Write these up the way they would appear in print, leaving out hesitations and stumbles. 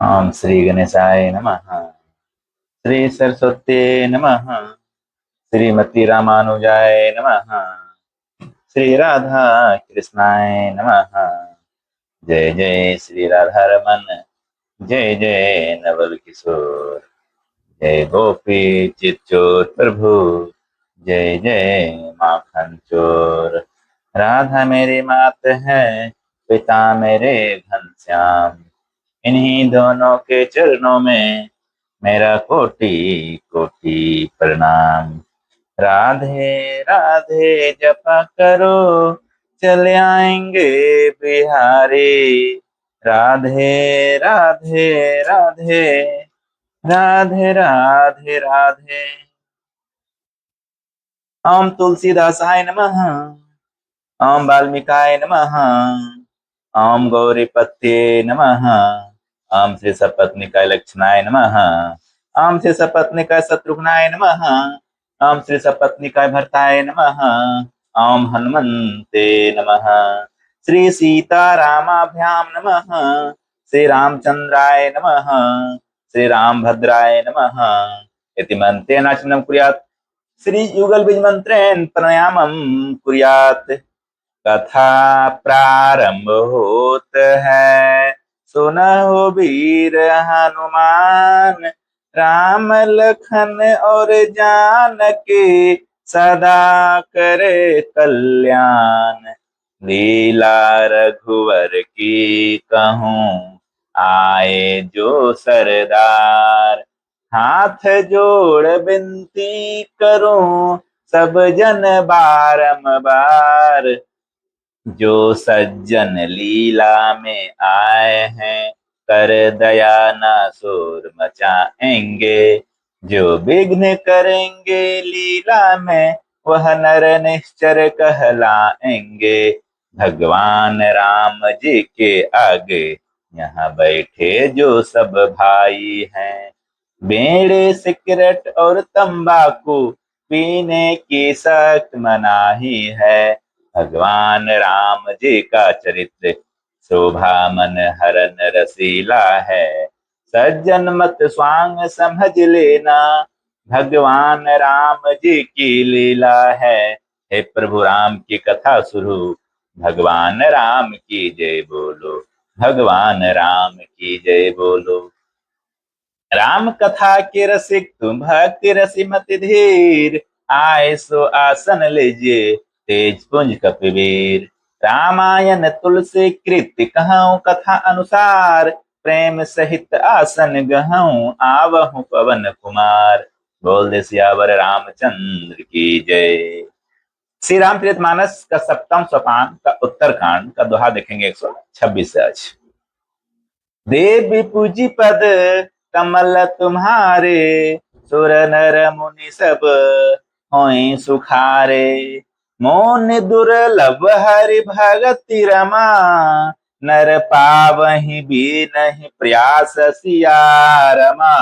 ओम श्री गणेशाय नमः। श्री सरस्वती नमः। श्रीमती रामानुजाय नमः। श्री राधा कृष्णाय नमः। जय जय श्री राधा रमन। जय जय नवल किशोर। जय गोपी चित्चोर प्रभु। जय जय माखन चोर। राधा मेरी मात है, पिता मेरे घनश्याम। इन्हीं दोनों के चरणों में मेरा कोटि कोटि प्रणाम। राधे राधे जपा करो, चले आएंगे बिहारी। राधे राधे राधे राधे राधे राधे। ओम तुलसीदासाय नमः। ओम वाल्मीकाय नमः। ओम गौरीपत्ये नमः। ओम श्री सपत्निकाय लक्षणाय नमः। ओम श्री सपत्निकाय शत्रुघ्नाय नमः। ओम श्री सपत्निकाय भरताय नमः। ओम हनुमन्ते नमः। श्री सीतारामाभ्याम नमः। श्री रामचंद्राय नमः। श्री रामभद्राय नमः। इति मन्त्रेण अर्चनं कुर्यात्। श्री युगल बीज मंत्रेण प्राणायामं कुर्यात्। कथा प्रारंभ होत है, सुनहो वीर हनुमान। राम लखन और जानकी सदा करे कल्याण। लीला रघुवर की कहूँ, आए जो सरदार। हाथ जोड़ विनती करूं, सब जन बारंबार। जो सज्जन लीला में आए हैं, कर दया ना शोर मचाएंगे। जो विघ्न करेंगे लीला में, वह नर निश्चर कहलाएंगे। भगवान राम जी के आगे यहाँ बैठे जो सब भाई हैं। बीड़ी सिगरेट और तंबाकू पीने की सख्त मनाही है। भगवान राम जी का चरित्र शोभा मन हरन रसीला है। सज्जन मत स्वांग समझ लेना, भगवान राम जी की लीला है। हे प्रभु राम की कथा शुरू, भगवान राम की जय बोलो। भगवान राम की जय बोलो। राम कथा के रसिक तुम भक्ति रसिमति धीर। आए सो आसन लीजिए, तेज पुंज कपिवीर। रामायण तुलसी कृत कहूँ कथा अनुसार। प्रेम सहित आसन गहूँ, आवहु पवन कुमार। बोल दे सियावर रामचंद्र की जय। श्री रामचरितमानस का सप्तम सोपान का उत्तरकांड का दोहा देखेंगे 126 से आज। देवी पूजी पद कमल तुम्हारे, सुर नर मुनि सब होई सुखारे। मोन दुर्लभ हरि भगति रमा, नर पावहि भी नहीं प्रयास सियारमा।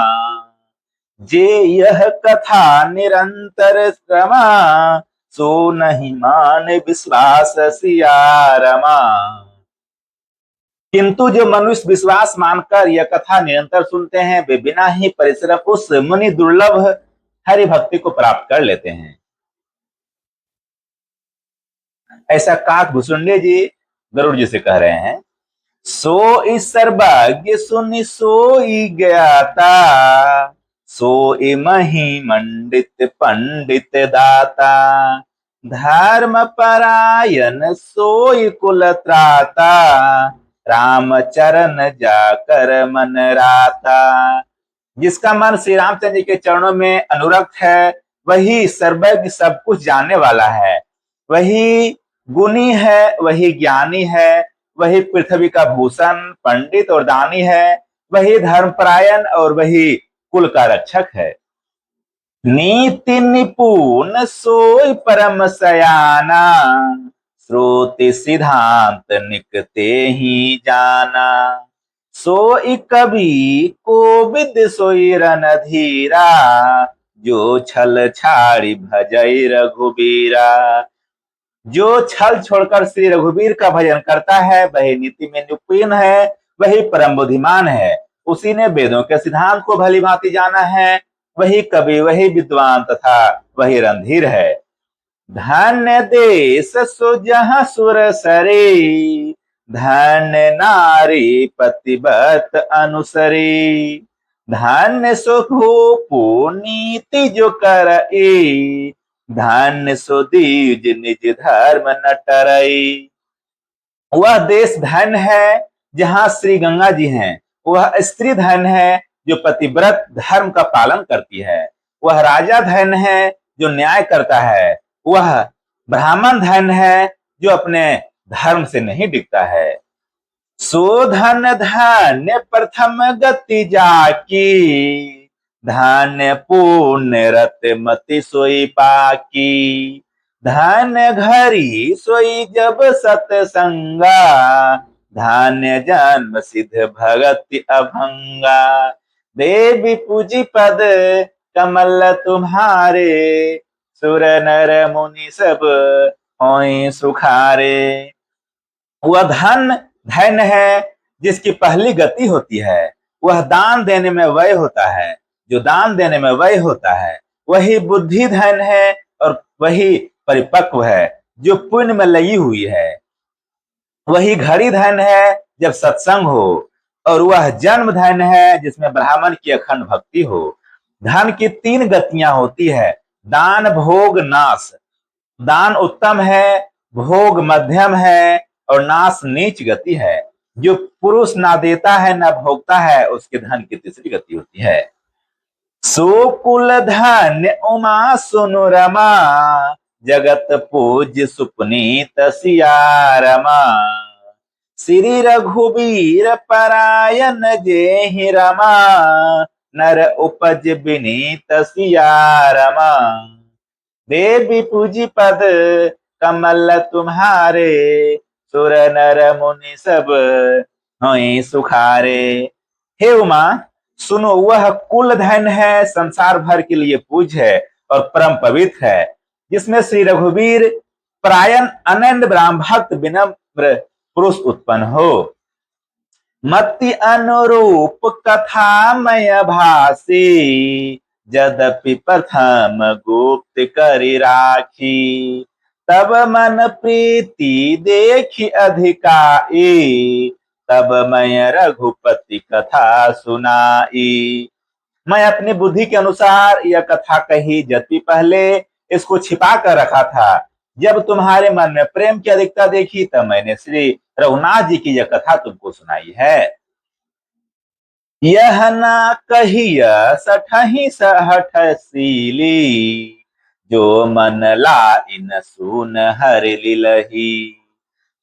जे यह कथा निरंतर श्रमा, सो नहीं मान विश्वास सियारमा। किंतु जो मनुष्य विश्वास मानकर यह कथा निरंतर सुनते हैं, वे बिना ही परिश्रम उस मुनि दुर्लभ हरि भक्ति को प्राप्त कर लेते हैं। ऐसा काक भुसुंडे जी गरुड़ जी से कह रहे हैं। सो इस सर्वज्ञ सुनि सोई गया था, सो इमहि मंडित पंडित दाता। धर्म परायण सोई कुल त्राता, राम चरण जाकर मन राता। जिसका मन श्री रामचंद्र जी के चरणों में अनुरक्त है, वही सर्वज्ञ सब कुछ जानने वाला है। वही गुणी है, वही ज्ञानी है, वही पृथ्वी का भूषण पंडित और दानी है। वही धर्मपरायण और वही कुल का रक्षक है। नीति निपुण सोई परम सयाना, श्रुति सिद्धांत निकते ही जाना। सोई कवि कोविद सोई रणधीरा, जो छल छाड़ी भजई रघुबीरा। जो छल छोड़कर श्री रघुवीर का भजन करता है, वही नीति में निपुण है, वही परम बुद्धिमान है। उसी ने वेदों के सिद्धांत को भली भांति जाना है। वही कवि, वही विद्वान तथा वही रणधीर है। धन्य देश सो जहाँ सुर सरे, धन्य नारी पतिव्रत अनुसरे, धन्य सो भूपो नीति जो करई, धन्य सो दीज निज धर्म न टरई। वह देश धन्य है जहाँ श्री गंगा जी हैं। वह स्त्री धन्य है जो पतिव्रत धर्म का पालन करती है। वह राजा धन्य है जो न्याय करता है। वह ब्राह्मण धन्य है जो अपने धर्म से नहीं डिगता है। सो धन्य धन्य प्रथम गति जाकी, धन्य पुण्य रत मति सोई पाकी, धन्य घरी सोई जब सतसंगा, धन्य जन्म सिद्ध भगति अभंगा। देवी पूजी पद कमल तुम्हारे, सुर नर मुनि सब होई सुखारे। वह धन्य है जिसकी पहली गति होती है। वह दान देने में व्यय होता है। जो दान देने में व्यय होता है वही बुद्धि धन्य है और वही परिपक्व है जो पुण्य में लगी हुई है। वही घड़ी धन्य है जब सत्संग हो, और वह जन्म धन्य है जिसमें ब्राह्मण की अखंड भक्ति हो। धन की 3 गतियां होती है, दान, भोग, नाश। दान उत्तम है, भोग मध्यम है और नाश नीच गति है। जो पुरुष ना देता है ना भोगता है उसके धन की तीसरी गति होती है। सो कुल धन्य उमा सुनु रमा, जगत पूज्य सुपनीत सियारमा, श्री रघुबीर परायण जेहि रमा, नर उपज विनीत सियारमा। देवी पूजी पद कमल तुम्हारे, सुर नर मुनि सब होई सुखारे। हे उमा, सुनो, वह कुल धन है, संसार भर के लिए पूज्य है और परम पवित्र है, जिसमें श्री रघुवीर परायण अनन्य ब्राह्म भक्त विनम्र पुरुष उत्पन्न हो। मति अनुरूप कथामय भाषी, यद्यपि प्रथम गुप्त करि राखी, तब मन प्रीति देखी अधिकाई, तब मैं रघुपति कथा सुनाई। मैं अपनी बुद्धि के अनुसार यह कथा कही, यद्यपि पहले इसको छिपा कर रखा था। जब तुम्हारे मन में प्रेम की अधिकता देखी तब मैंने श्री रघुनाथ जी की यह कथा तुमको सुनाई है। यह ना कहिय सठहि सहठ सीली, जो मन लाई न सुन हरि लिलही,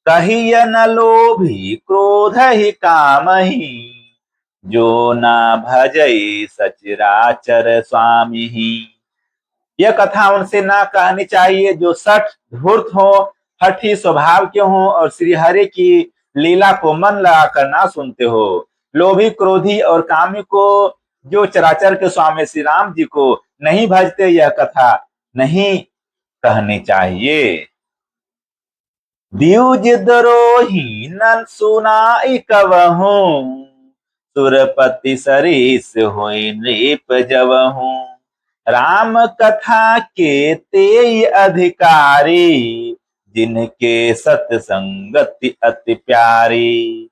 कहिय न लोभी क्रोध ही कामहि, जो ना भजई सचराचर स्वामी ही। यह कथा उनसे ना कहनी चाहिए जो सठ धूर्त हो, हठी स्वभाव के हो और श्री हरि की लीला को मन लगाकर ना सुनते हो। लोभी, क्रोधी और कामी को जो चराचर के स्वामी श्री राम जी को नहीं भजते, यह कथा नहीं कहनी चाहिए। द्विज द्रोही नन सुनाई कवहू, सुरपति सरीस होई नृप जवहू, राम कथा के तेई अधिकारी, जिनके सत्संगति अति प्यारी।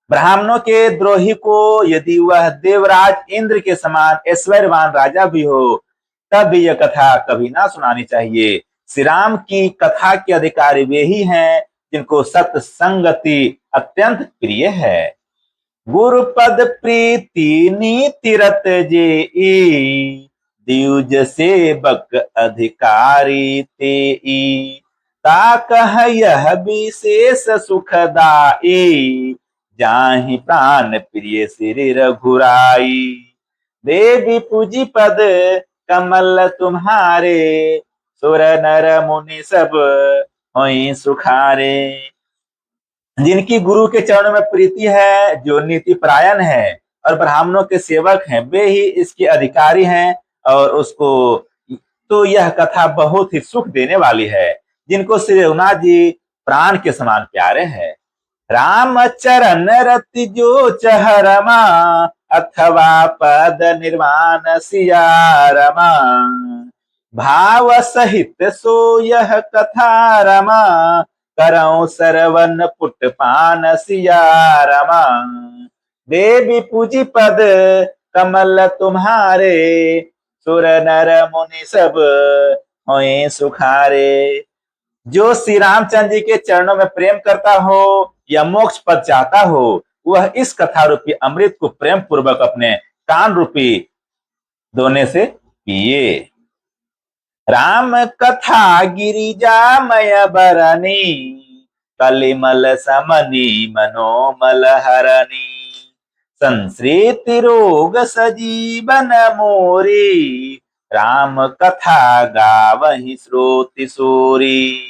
ब्राह्मणों के द्रोही को यदि वह देवराज इंद्र के समान ऐश्वर्यवान राजा भी हो तब भी यह कथा कभी ना सुनानी चाहिए। श्री राम की कथा के अधिकारी वे ही हैं जिनको सत्संगति अत्यंत प्रिय है। गुरुपद प्रीति नीति रत जेई, द्विज सेवक अधिकारी तेई, ताकह यह विशेष सुखदाई, जाहि प्राण प्रिय श्री रघुराई। देवी पूजी पद कमल तुम्हारे, सुर नर मुनि सब होई सुखारे। जिनकी गुरु के चरणों में प्रीति है, जो नीति परायण है और ब्राह्मणों के सेवक हैं, वे ही इसके अधिकारी हैं और उसको तो यह कथा बहुत ही सुख देने वाली है। जिनको श्री रघुनाथ जी प्राण के समान प्यारे हैं। राम चरण रति जो चहरमा, अथवा पद निर्वाण सिया रमा, भाव सहित सो यह कथा रमा, करऊं सरवन पुट पान सिया रमा। देवी पूजी पद कमल तुम्हारे, सुर नर मुनि सब होए सुखारे। जो श्री रामचंद्र जी के चरणों में प्रेम करता हो या मोक्ष पद चाहता हो, वह इस कथा रूपी अमृत को प्रेम पूर्वक अपने कान रूपी दोने से पिए। राम कथा गिरिजामय बरनी, कलिमल समनी मनोमल हरनी। संस्कृति रोग सजीवन मोरी, राम कथा गावहि श्रोति सूरी।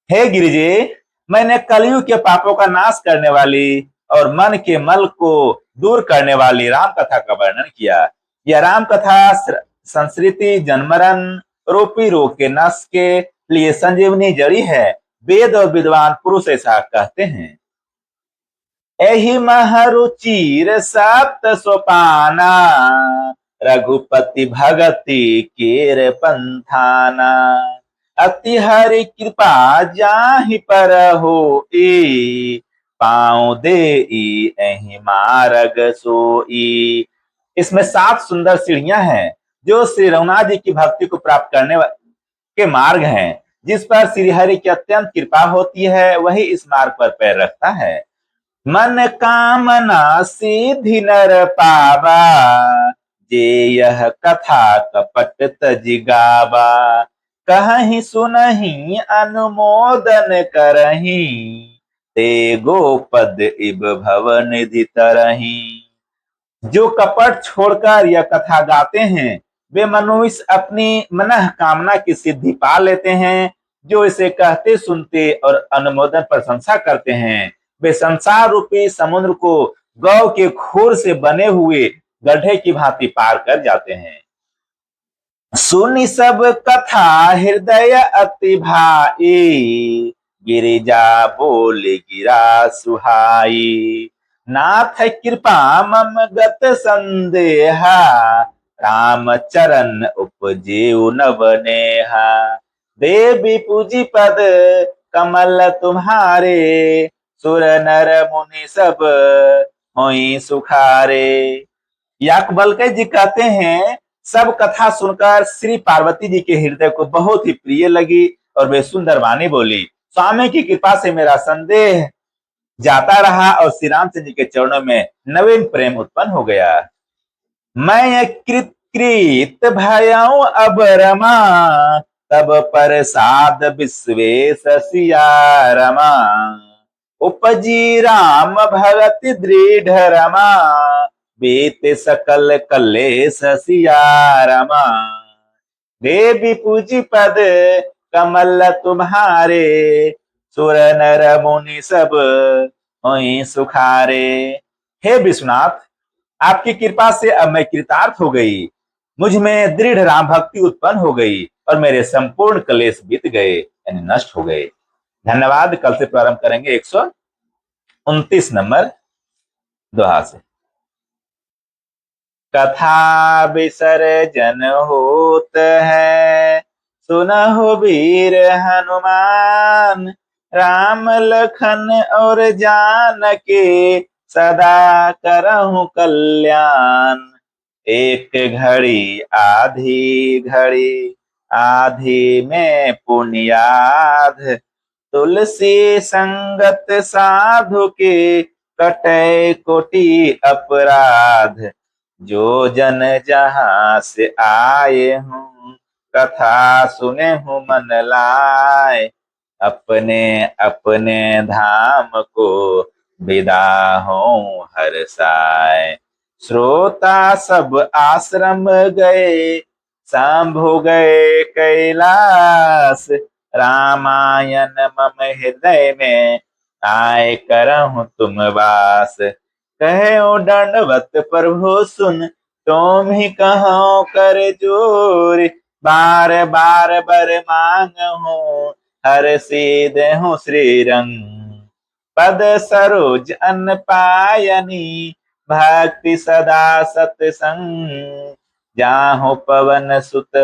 हे गिरिजे, मैंने कलयुग के पापों का नाश करने वाली और मन के मल को दूर करने वाली राम कथा का वर्णन किया। यह राम कथा संस्कृति जन्मरण रूपी रोग के नश के लिए संजीवनी जड़ी है। वेद और विद्वान पुरुष ऐसा कहते हैं। एहि महरुचिर सप्त सोपाना, रघुपति भगति केर पंथाना। अति हरि कृपा जाहि पर होई, पाँव देई एहि मार्ग सोई। इसमें 7 सुंदर सीढ़ियां हैं जो श्री रघुनाथ जी की भक्ति को प्राप्त करने के मार्ग हैं। जिस पर श्री हरि की अत्यंत कृपा होती है वही इस मार्ग पर पैर रखता है। मन कामना सिद्धि नर पावा, जे यह कथा कपट तजि गावा। कहहि सुनहि अनुमोदन करहि, ते गोपद इब भव निधि तरहि। जो कपट छोड़कर यह कथा गाते हैं वे मनुष्य अपनी मनः कामना की सिद्धि पा लेते हैं। जो इसे कहते सुनते और अनुमोदन प्रशंसा करते हैं वे संसार रूपी समुद्र को गौ के खूर से बने हुए गड्ढे की भांति पार कर जाते हैं। सुनि सब कथा हृदय अति भाई, गिरिजा बोले गिरा सुहाई। नाथ कृपा मम गत संदेहा, राम चरण उपजेउ नवनेहा। देवी पूजी पद कमल तुम्हारे, सुर नर मुनि सब होई सुखारे। याकबलके जी कहते हैं, सब कथा सुनकर श्री पार्वती जी के हृदय को बहुत ही प्रिय लगी और वे सुंदर वाणी बोली। स्वामी की कृपा से मेरा संदेह जाता रहा और श्री रामचंद्र जी के चरणों में नवीन प्रेम उत्पन्न हो गया। मैं कृत भयऊ अब रमा, तब प्रसाद विश्वेश सिया रमा। उपजी राम भगति दृढ़ रमा, बीत सकल कलेश सिया रमा। देवी पूजी पद कमल तुम्हारे, सुर नर मुनि सब होई सुखारे। हे विश्वनाथ, आपकी कृपा से अब मैं कृतार्थ हो गई। मुझ में दृढ़ राम भक्ति उत्पन्न हो गई और मेरे संपूर्ण क्लेश बीत गए यानी नष्ट हो गए। धन्यवाद। कल से प्रारंभ करेंगे 129 नंबर दोहा से। कथा विसर्जन होत है, सुनहु वीर हनुमान। राम लखन और जानकी, सदा करहु कल्याण। एक घड़ी आधी में पुण्याध, तुलसी संगत साधु के कटे कोटि अपराध। जो जन जहां से आए हूँ, कथा सुने हूँ मन लाए। अपने अपने धाम को विदा हो हर साय। श्रोता सब आश्रम गए, शंभु गए कैलाश। रामायण मम हृदय में, आए करहु तुम वास। कहो दंडवत प्रभु सुन, तुम ही कहो कर जोर। बार बार बर मांगहु, हर सीधे हूँ श्री रंग। पद सरोज अन्न पायनी, भक्ति सदा सत्संग, जाहु पवन सुत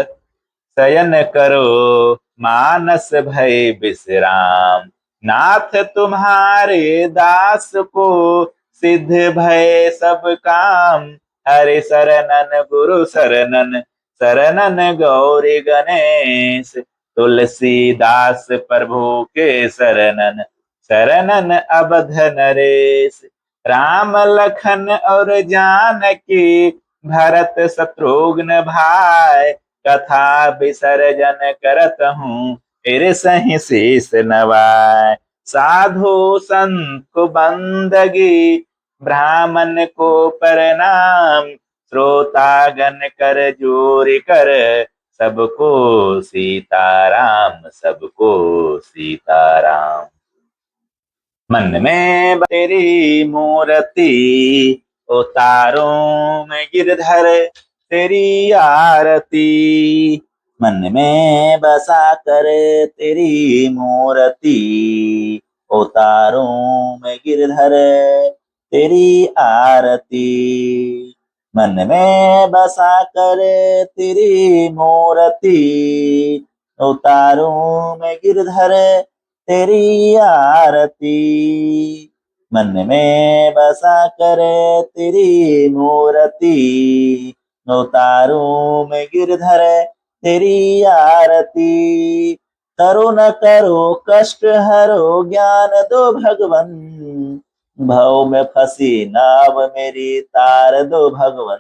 शयन करो, मानस भय विश्राम। नाथ तुम्हारे दास को सिद्ध भय सब काम, हरे शरणन गुरु शरणन, शरणन गौरी गणेश। तुलसीदास प्रभु के शरणन, शरणन अवध नरेश। राम लखन और जानकी, भरत शत्रुघ्न भाई, कथा विसर्जन करत हूँ, फिर सही शीस नवाय। साधु संत को बंदगी, ब्राह्मण को प्रणाम, श्रोतागण कर जोरी कर, सबको सीताराम, सबको सीताराम। मन में तेरी मूर्ति, उतारूं मैं गिरधर तेरी आरती। मन में बसा कर तेरी मूर्ति, उतारूं मैं गिरधर तेरी आरती। मन में बसा कर तेरी मूर्ति, उतारूं मैं गिरधर तेरी आरती। मन में बसा कर तेरी मूर्ति, उतारूं मैं गिरधर तेरी आरती। करो न करो कष्ट हरो ज्ञान दो भगवन, भव में फंसी नाव मेरी तार दो भगवन।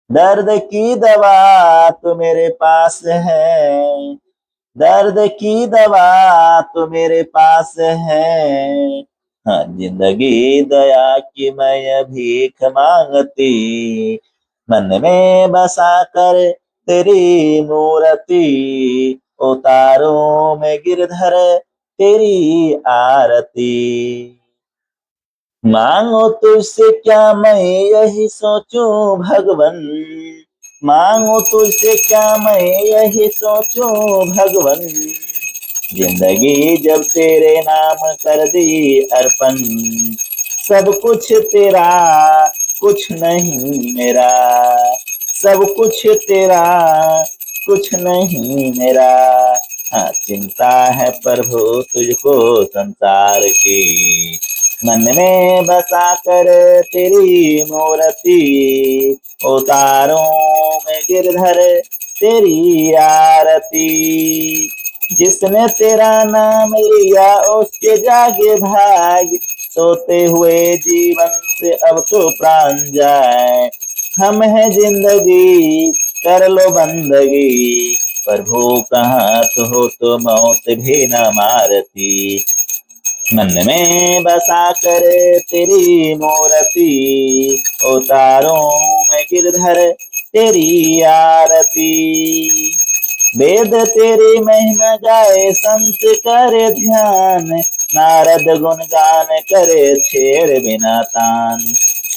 दर्द की दवा तो मेरे पास है, दर्द की दवा तो मेरे पास है। हाँ, जिंदगी दया की मैं भीख मांगती। मन में बसा कर तेरी मूर्ति, उतारूं मैं गिरधर तेरी आरती। मांगो तुझसे क्या मैं यही सोचूं भगवन, मांगो तुझसे क्या मैं यही सोचूं भगवन। जिंदगी जब तेरे नाम कर दी अर्पण, सब कुछ तेरा कुछ नहीं मेरा, सब कुछ तेरा कुछ नहीं मेरा। हाँ, चिंता है प्रभु तुझको संसार की, मन में बसा कर तेरी मूर्ति, उतारूं मैं गिरधर तेरी आरती। जिसने तेरा नाम लिया उसके जागे भाग, सोते हुए जीवन से अब तो प्राण जाए। हम है जिंदगी कर लो बंदगी, प्रभु कहाँ तो हो तो मौत भी न मारती। मन में बसा कर तेरी मूर्ति, उतारूं मैं गिरधर तेरी आरती। वेद तेरी महिमा गाए संत करे ध्यान, नारद गुणगान करे छेड़ बिना तान।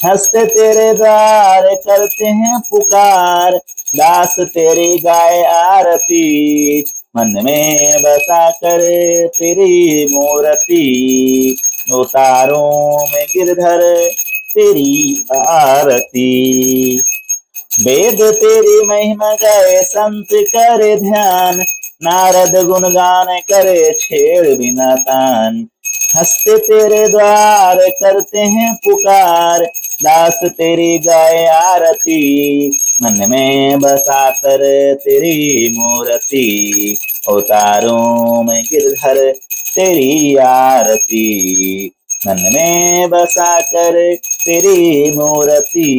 हंसते तेरे द्वार करते हैं पुकार, दास तेरी गाय आरती। मन में बसा कर तेरी मूर्ति, उतारूं मैं गिरधर तेरी आरती। वेद तेरी महिमा गाए संत करे ध्यान, नारद गुणगान करे छेड़ बिना तान। हंसते तेरे द्वार करते हैं पुकार, दास तेरी गाय आरती। मन में बसा कर तेरी मूर्ति, उतारूं मैं गिरधर तेरी आरती। मन में बसा कर तेरी मूर्ति,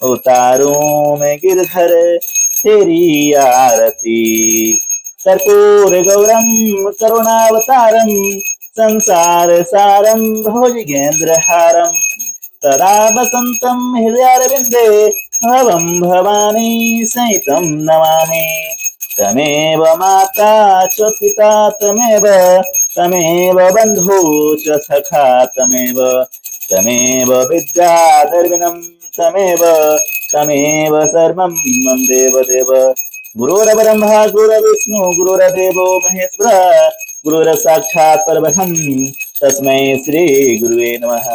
उतारूं मैं गिरधर तेरी आरती। कर्पूर गौरम करुणावतारम, संसार सारम भुजगेंद्र हारम। सदा वसंतम हृदयारविंदे, भवं भवानी सहितं नमामि। तमेव माता च पिता तमेव, तमेव बन्धु च सखा तमेव, तमेव विद्याधर्मिणं तमेव, तमेव सर्वं मम देवदेव। गुरुर्ब्रह्मा गुरुर्विष्णु गुरुर्देवो महेश्वरः, गुरुर्साक्षात् परब्रह्म तस्मै श्री गुरुवे नमः।